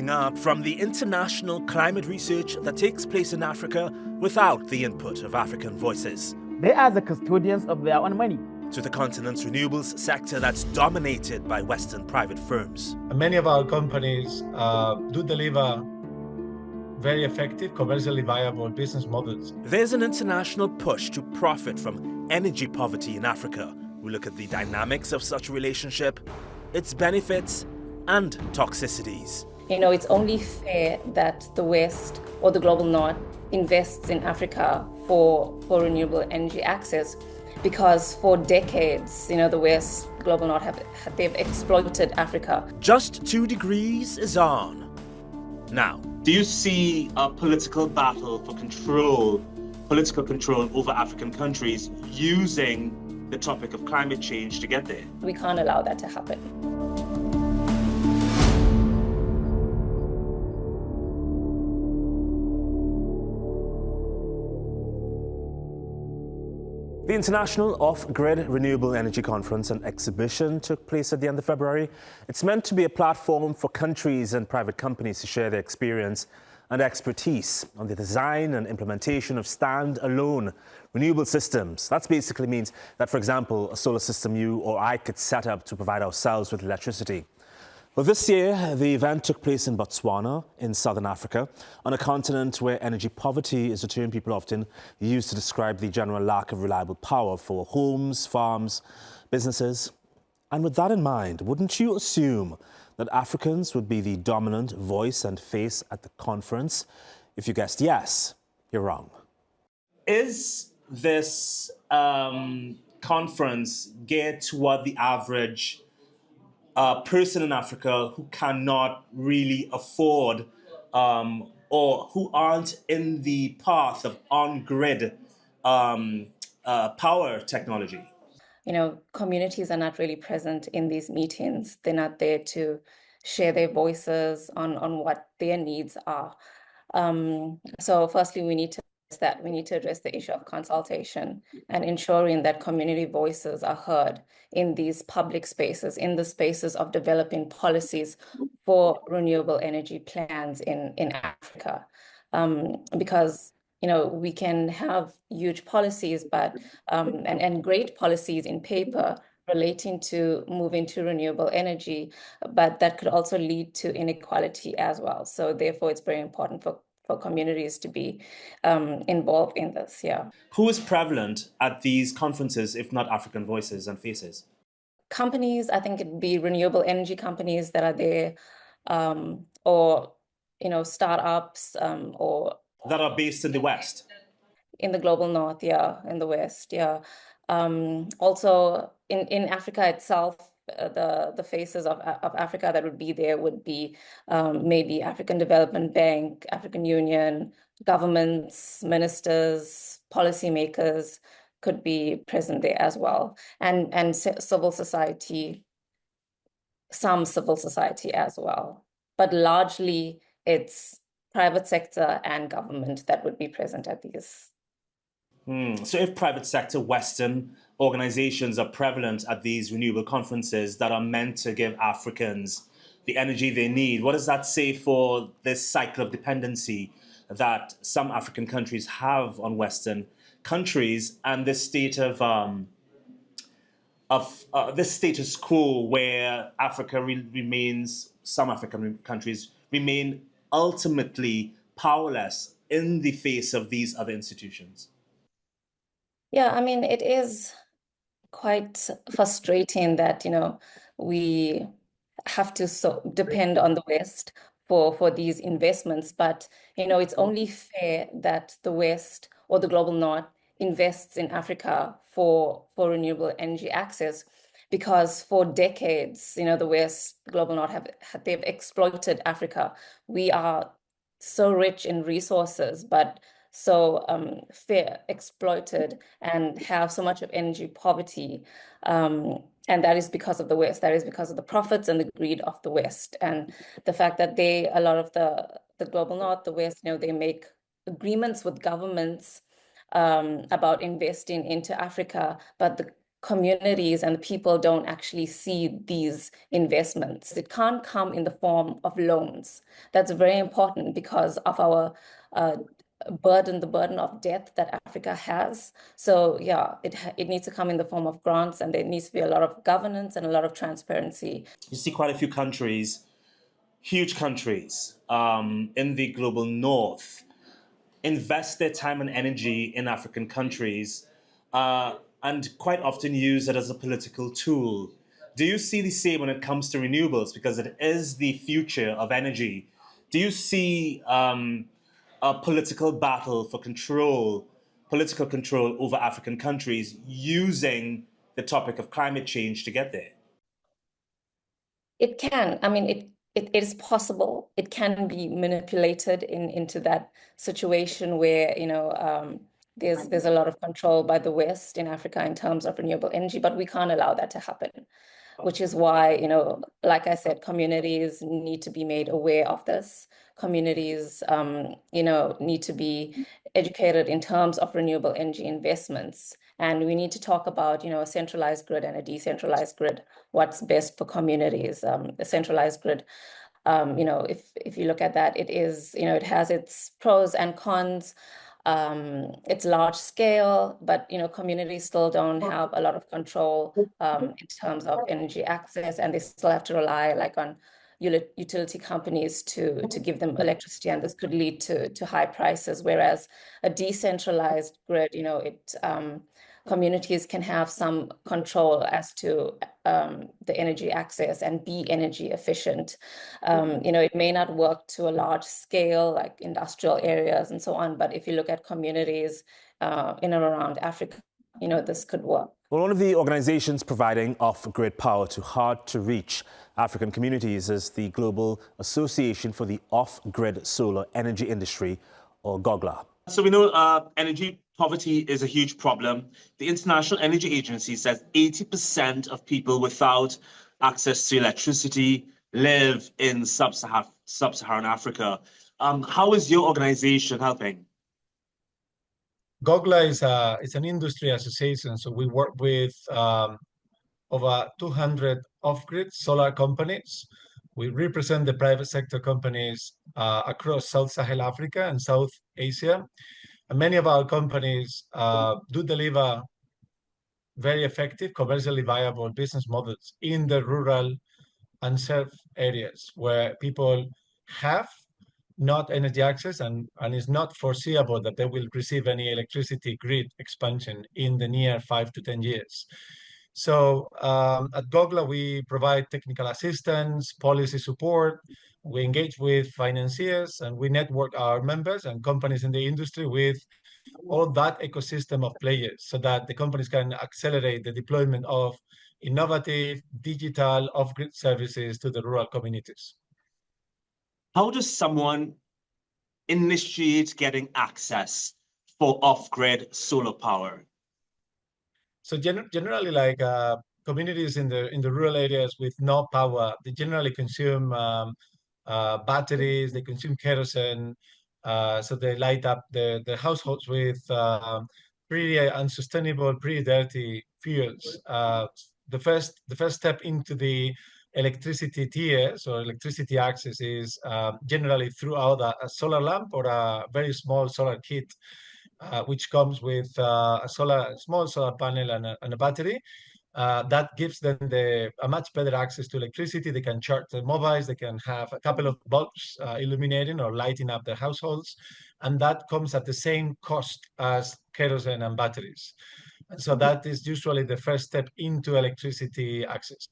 growing up from the international climate research that takes place in Africa without the input of African voices. They are the custodians of their own money. To the continent's renewables sector that's dominated by Western private firms. Many of our companies do deliver very effective, commercially viable business models. There's an international push to profit from energy poverty in Africa. We look at the dynamics of such a relationship, its benefits and toxicities. It's only fair that the West or the global North invests in Africa for renewable energy access, because for decades, the West, global North, they've exploited Africa. Just 2 degrees is on. Now, do you see a political battle for political control over African countries using the topic of climate change to get there? We can't allow that to happen. the International Off-Grid Renewable Energy Conference and Exhibition took place at the end of February. It's meant to be a platform for countries and private companies to share their experience and expertise on the design and implementation of stand-alone renewable systems. That basically means that, for example, a solar system you or I could set up to provide ourselves with electricity. Well, this year, the event took place in Botswana, in southern Africa, on a continent where energy poverty is a term people often use to describe the general lack of reliable power for homes, farms, businesses. And with that in mind, wouldn't you assume that Africans would be the dominant voice and face at the conference? If you guessed yes, you're wrong. Is this conference geared toward the average person in Africa who cannot really afford or who aren't in the path of on-grid power technology? Communities are not really present in these meetings. They're not there to share their voices on what their needs are. So firstly, we need to address the issue of consultation and ensuring that community voices are heard in these public spaces, in the spaces of developing policies for renewable energy plans in Africa. Because we can have huge policies, but and great policies in paper relating to moving to renewable energy, but that could also lead to inequality as well. So therefore, it's very important for communities to be involved in this, yeah. Who is prevalent at these conferences, if not African voices and faces? Companies, I think it'd be renewable energy companies that are there, or, startups, or... That are based in the West? In the global North, yeah, in the West, yeah. Also, in Africa itself, the faces of Africa that would be there would be maybe African Development Bank, African Union, governments, ministers, policymakers could be present there as well, and civil society, some civil society as well. But largely, it's private sector and government that would be present at these. So if private sector Western organizations are prevalent at these renewable conferences that are meant to give Africans the energy they need, what does that say for this cycle of dependency that some African countries have on Western countries, and this state of this status quo where some African countries remain ultimately powerless in the face of these other institutions? Yeah, I mean, it is quite frustrating that, we have to depend on the West for these investments. But, it's only fair that the West or the global North invests in Africa for renewable energy access, because for decades, the West, the global North, they've exploited Africa. We are so rich in resources, but so exploited and have so much of energy poverty. And that is because of the West. That is because of the profits and the greed of the West. And the fact that a lot of the global North, the West, they make agreements with governments about investing into Africa, but the communities and the people don't actually see these investments. It can't come in the form of loans. That's very important because of our the burden of debt that Africa has. So yeah, it needs to come in the form of grants, and there needs to be a lot of governance and a lot of transparency. You see quite a few countries, huge countries in the global north, invest their time and energy in African countries and quite often use it as a political tool. Do you see the same when it comes to renewables? Because it is the future of energy. Do you see a political battle for political control over African countries using the topic of climate change to get there? It can. I mean, it is possible. It can be manipulated into that situation where, there's a lot of control by the West in Africa in terms of renewable energy, but we can't allow that to happen, which is why, like I said, communities need to be made aware of this. Communities, need to be educated in terms of renewable energy investments. And we need to talk about, a centralized grid and a decentralized grid, what's best for communities. A centralized grid, if you look at that, it is, it has its pros and cons. It's large scale, but communities still don't have a lot of control in terms of energy access, and they still have to rely on utility companies to give them electricity, and this could lead to high prices. Whereas a decentralized grid, communities can have some control as to the energy access and be energy efficient. It may not work to a large scale like industrial areas and so on, but if you look at communities in and around Africa, this could work. Well, one of the organizations providing off-grid power to hard-to-reach African communities is the Global Association for the Off-Grid Solar Energy Industry, or GOGLA. So we know energy poverty is a huge problem. The International Energy Agency says 80% of people without access to electricity live in sub-Saharan Africa. How is your organization helping? GOGLA is an industry association, so we work with over 200 off-grid solar companies. We represent the private sector companies across South Sahel Africa and South Asia. And many of our companies do deliver very effective, commercially viable business models in the rural unserved areas where people have not energy access and it's not foreseeable that they will receive any electricity grid expansion in the near 5 to 10 years. So at GOGLA, we provide technical assistance, policy support, we engage with financiers, and we network our members and companies in the industry with all that ecosystem of players so that the companies can accelerate the deployment of innovative digital off-grid services to the rural communities. How does someone initiate getting access for off-grid solar power? So generally, communities in the rural areas with no power, they generally consume batteries, they consume kerosene, so they light up the households with pretty unsustainable, pretty dirty fuels. The first step into the electricity tiers or electricity access is generally throughout a solar lamp or a very small solar kit, which comes with a small solar panel and a battery. That gives them a much better access to electricity. They can charge their mobiles, they can have a couple of bulbs illuminating or lighting up their households, and that comes at the same cost as kerosene and batteries. And so that is usually the first step into electricity access.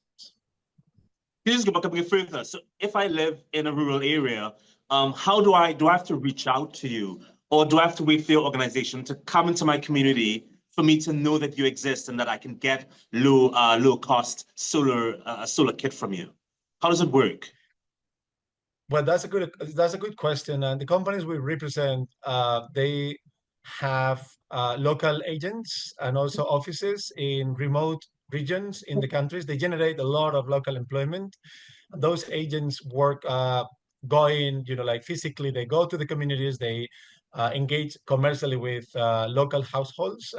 Can you just go back a bit further? So if I live in a rural area, how do I have to reach out to you? Or do I have to wait for your organization to come into my community for me to know that you exist and that I can get low cost solar kit from you? How does it work? Well, that's a good question. And the companies we represent, they have local agents and also offices in remote regions in the countries. They generate a lot of local employment. Those agents work going, physically, they go to the communities, they engage commercially with local households.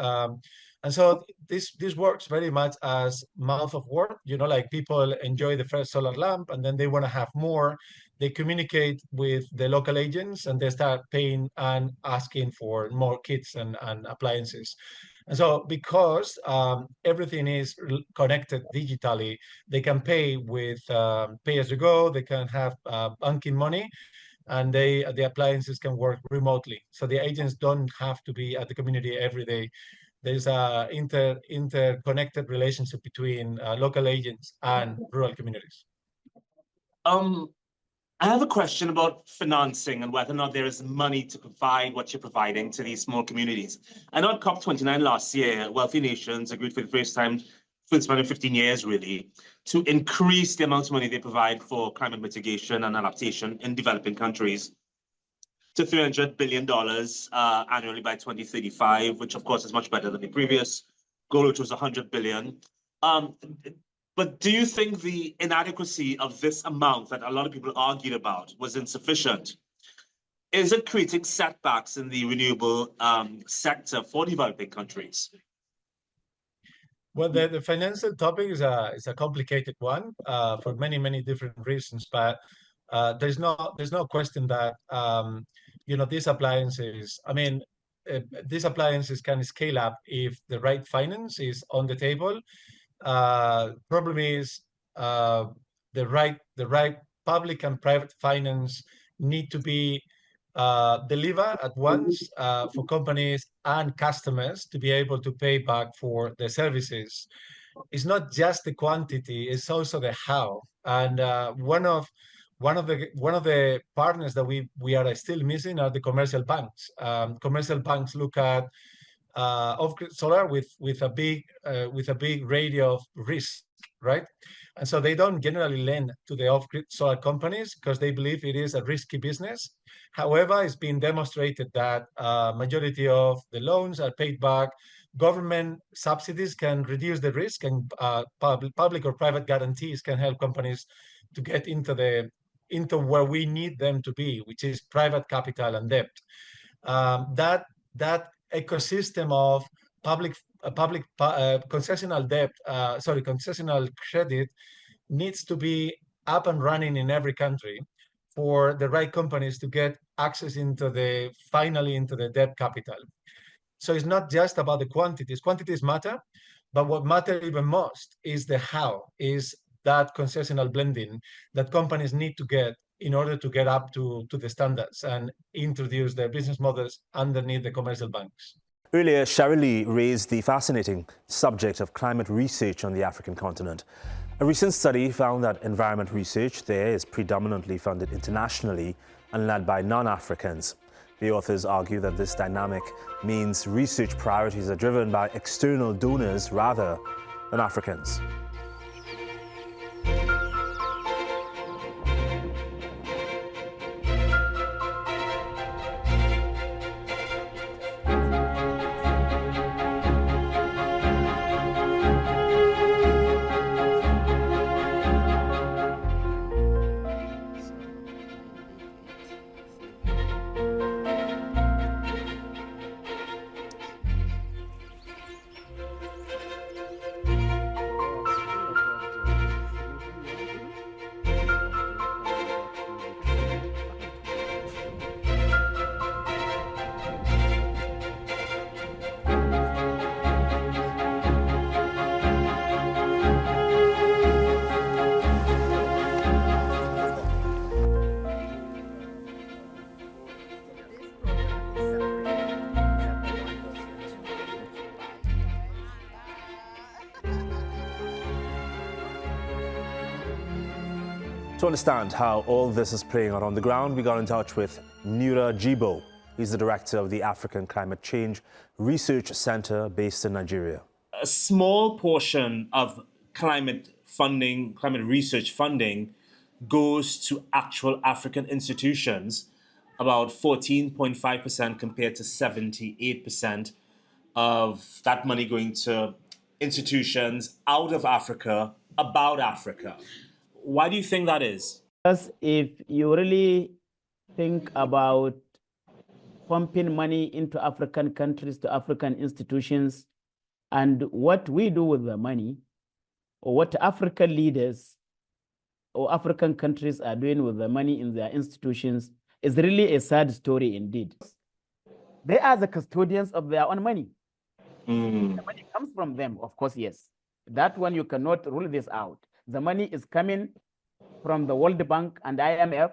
And so this works very much as mouth of word, like people enjoy the first solar lamp and then they want to have more. They communicate with the local agents and they start paying and asking for more kits and appliances. And so because everything is connected digitally, they can pay with pay as you go, they can have banking money, and the appliances can work remotely. So the agents don't have to be at the community every day. There's a interconnected relationship between local agents and rural communities. I have a question about financing and whether or not there is money to provide what you're providing to these small communities. I know at COP29 last year, wealthy nations agreed for the first time in 15 years, really, to increase the amount of money they provide for climate mitigation and adaptation in developing countries to $300 billion annually by 2035, which of course is much better than the previous goal, which was $100 billion. But do you think the inadequacy of this amount that a lot of people argued about was insufficient? Is it creating setbacks in the renewable sector for developing countries? Well, the financial topic is a complicated one for many different reasons, but there's no question that these appliances. These appliances can scale up if the right finance is on the table. Problem is the right public and private finance need to be delivered at once for companies and customers to be able to pay back for the services. It's not just the quantity; it's also the how. And one of the partners that we are still missing are the commercial banks. Commercial banks look at off-grid solar with a big radius of risk, right? And so they don't generally lend to the off-grid solar companies because they believe it is a risky business. However, it's been demonstrated that majority of the loans are paid back. Government subsidies can reduce the risk, and public or private guarantees can help companies to get into where we need them to be, which is private capital and debt. That ecosystem of concessional debt, concessional credit needs to be up and running in every country for the right companies to get access finally into the debt capital. So it's not just about the quantities. Quantities matter, but what matters even most is the how, is that concessional blending that companies need to get in order to get up to the standards and introduce their business models underneath the commercial banks. Earlier, Sherelee raised the fascinating subject of climate research on the African continent. A recent study found that environment research there is predominantly funded internationally and led by non-Africans. The authors argue that this dynamic means research priorities are driven by external donors rather than Africans. To understand how all this is playing out on the ground, we got in touch with Nura Jibo. He's the director of the African Climate Change Research Center based in Nigeria. A small portion of climate research funding goes to actual African institutions, about 14.5% compared to 78% of that money going to institutions out of Africa, about Africa. Why do you think that is? Because if you really think about pumping money into African countries, to African institutions, And what we do with the money, or what African leaders or African countries are doing with the money in their institutions, is really a sad story indeed. They are the custodians of their own money. The money comes from them, of course, yes. That one, you cannot rule this out. The money is coming from the World Bank and IMF.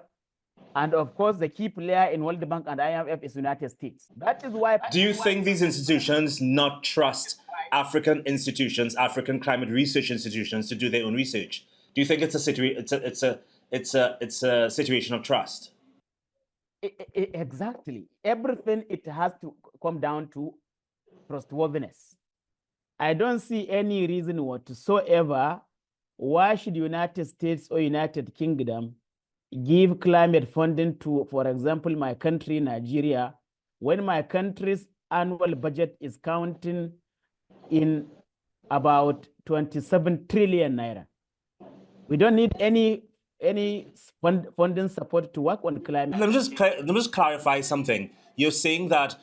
And of course, the key player in World Bank and IMF is United States. That is why. Do you think these institutions not trust African institutions, African climate research institutions, to do their own research? Do you think it's a situation of trust? Exactly. Everything, it has to come down to trustworthiness. I don't see any reason whatsoever why should United States or United Kingdom give climate funding to, for example, my country, Nigeria, when my country's annual budget is counting in about 27 trillion naira. We don't need any funding support to work on climate. Let me just clarify something. You're saying that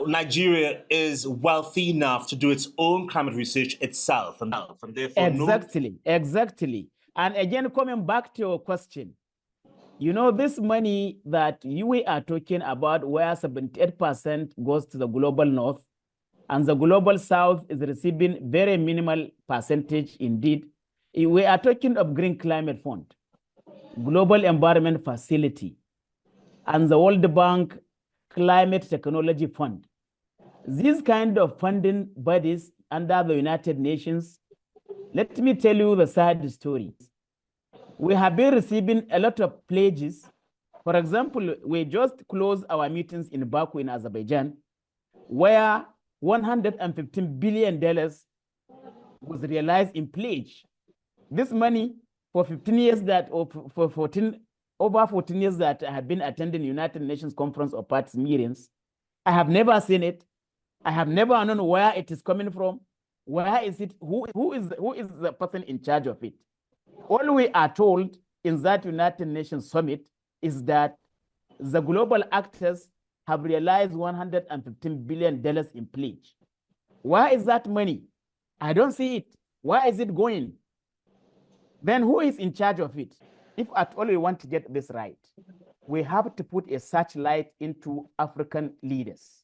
Nigeria is wealthy enough to do its own climate research itself, and therefore exactly. And again, coming back to your question, you know, this money that we are talking about, where 78% goes to the global north, and the global south is receiving very minimal percentage indeed. We are talking of Green Climate Fund, Global Environment Facility, and the World Bank Climate Technology Fund. These kind of funding bodies under the United Nations, let me tell you the sad story. We have been receiving a lot of pledges. For example, we just closed our meetings in Baku in Azerbaijan, where $115 billion was realized in pledge. This money for 15 years that, or for over 14 years that I have been attending United Nations Conference of Parties meetings, I have never seen it. I have never known where it is coming from. Where is it? Who is the person in charge of it? All we are told in that United Nations summit is that the global actors have realized $115 billion in pledge. Where is that money? I don't see it. Where is it going? Then who is in charge of it? If at all we want to get this right, we have to put a searchlight into African leaders.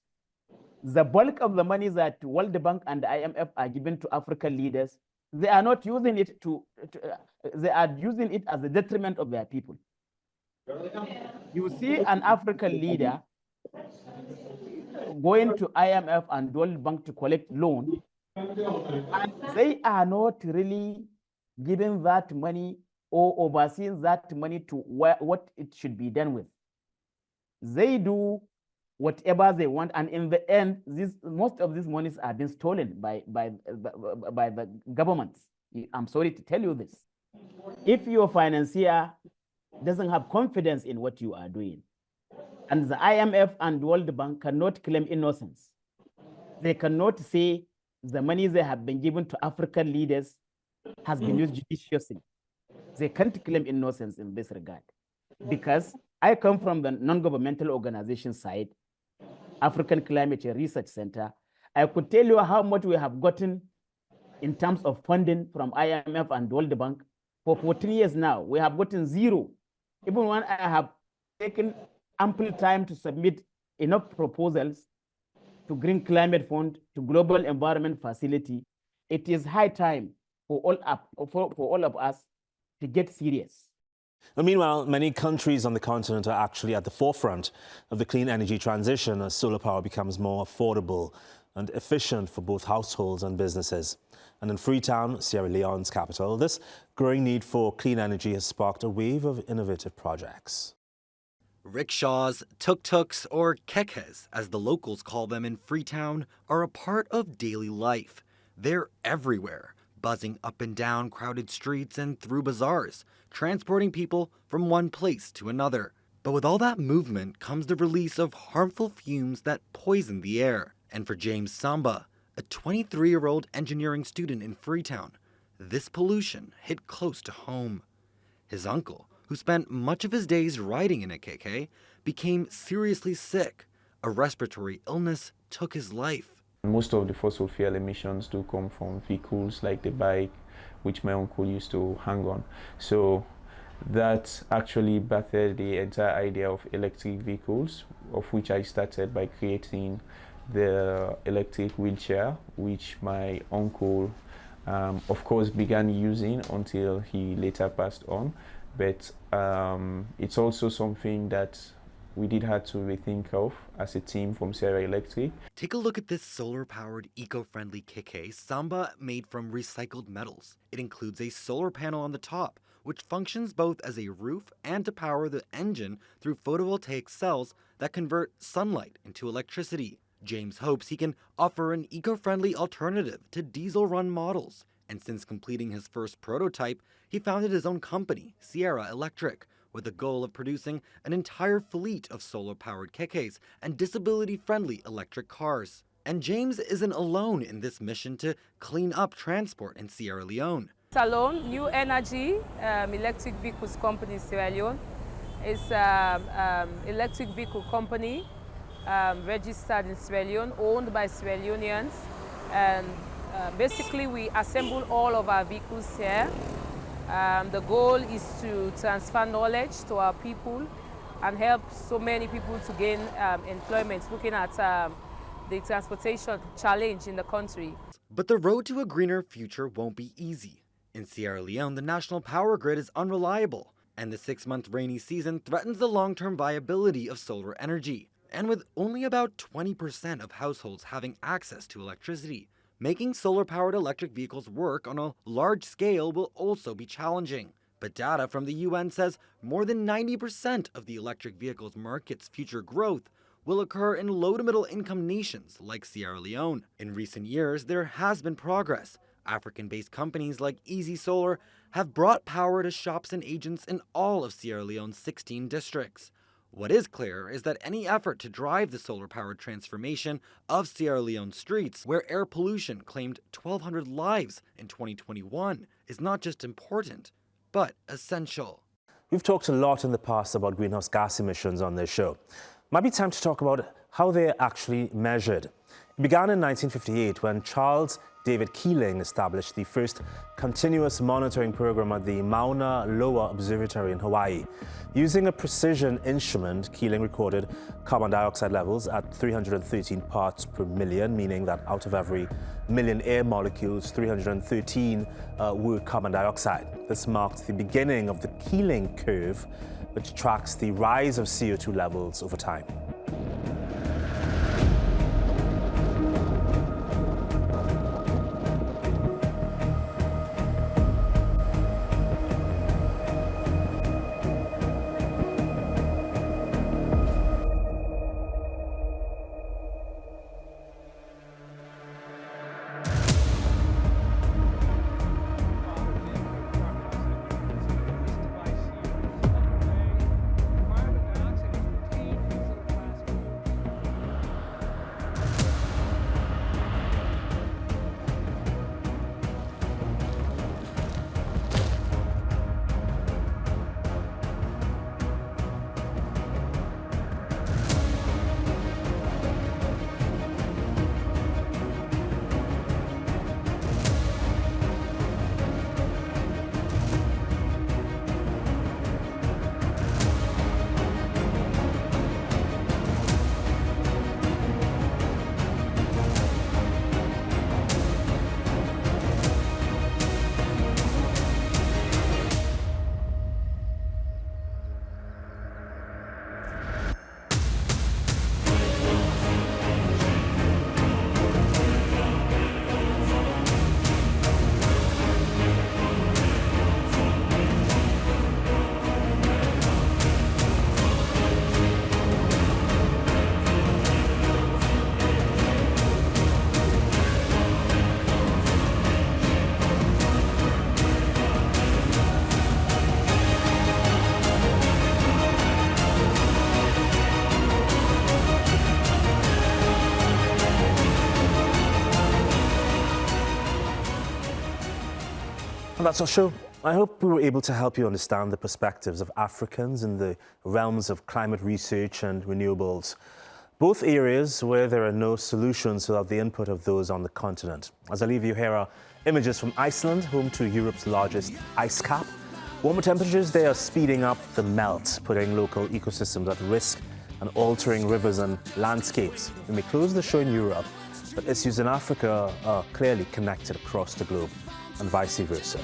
The bulk of the money that World Bank and IMF are given to African leaders, they are not using it they are using it as a detriment of their people. You see an African leader going to IMF and World Bank to collect loan, and they are not really giving that money or overseeing that money to what it should be done with. They do whatever they want, and in the end, most of these monies are being stolen by the governments. I'm sorry to tell you this. If your financier doesn't have confidence in what you are doing, and the IMF and World Bank cannot claim innocence, they cannot say the money they have been given to African leaders has been used judiciously. They can't claim innocence in this regard, because I come from the non-governmental organization side, African Climate Research Center. I could tell you how much we have gotten in terms of funding from IMF and World Bank. For 14 years now, we have gotten zero. Even when I have taken ample time to submit enough proposals to Green Climate Fund, to Global Environment Facility, it is high time for all of us to get serious. Meanwhile, many countries on the continent are actually at the forefront of the clean energy transition as solar power becomes more affordable and efficient for both households and businesses. And in Freetown, Sierra Leone's capital, this growing need for clean energy has sparked a wave of innovative projects. Rickshaws, tuk-tuks, or kekes, as the locals call them in Freetown, are a part of daily life. They're everywhere, buzzing up and down crowded streets and through bazaars, transporting people from one place to another. But with all that movement comes the release of harmful fumes that poison the air. And for James Samba, a 23-year-old engineering student in Freetown, this pollution hit close to home. His uncle, who spent much of his days riding in a keke, became seriously sick. A respiratory illness took his life. Most of the fossil fuel emissions do come from vehicles like the bike, which my uncle used to hang on. So that actually battered the entire idea of electric vehicles, of which I started by creating the electric wheelchair, which my uncle, of course, began using until he later passed on. But it's also something that we did have to rethink of as a team from Sierra Electric. Take a look at this solar-powered, eco-friendly keke Samba made from recycled metals. It includes a solar panel on the top, which functions both as a roof and to power the engine through photovoltaic cells that convert sunlight into electricity. James hopes he can offer an eco-friendly alternative to diesel-run models. And since completing his first prototype, he founded his own company, Sierra Electric, with the goal of producing an entire fleet of solar-powered kekes and disability-friendly electric cars. And James isn't alone in this mission to clean up transport in Sierra Leone. Salon, New Energy, electric vehicles company Sierra Leone. It's an electric vehicle company registered in Sierra Leone, owned by Sierra Leoneans. And basically we assemble all of our vehicles here. The goal is to transfer knowledge to our people and help so many people to gain employment, looking at the transportation challenge in the country. But the road to a greener future won't be easy. In Sierra Leone, the national power grid is unreliable, and the 6-month rainy season threatens the long-term viability of solar energy. And with only about 20% of households having access to electricity, making solar-powered electric vehicles work on a large scale will also be challenging. But data from the UN says more than 90% of the electric vehicles market's future growth will occur in low to middle income nations like Sierra Leone. In recent years, there has been progress. African-based companies like Easy Solar have brought power to shops and agents in all of Sierra Leone's 16 districts. What is clear is that any effort to drive the solar-powered transformation of Sierra Leone streets, where air pollution claimed 1,200 lives in 2021, is not just important, but essential. We've talked a lot in the past about greenhouse gas emissions on this show. Might be time to talk about how they're actually measured. It began in 1958 when Charles David Keeling established the first continuous monitoring program at the Mauna Loa Observatory in Hawaii. Using a precision instrument, Keeling recorded carbon dioxide levels at 313 parts per million, meaning that out of every million air molecules, 313 were carbon dioxide. This marked the beginning of the Keeling curve, which tracks the rise of CO2 levels over time. And that's our show. I hope we were able to help you understand the perspectives of Africans in the realms of climate research and renewables. Both areas where there are no solutions without the input of those on the continent. As I leave you, here are images from Iceland, home to Europe's largest ice cap. Warmer temperatures there are speeding up the melt, putting local ecosystems at risk and altering rivers and landscapes. We may close the show in Europe, but issues in Africa are clearly connected across the globe and vice versa.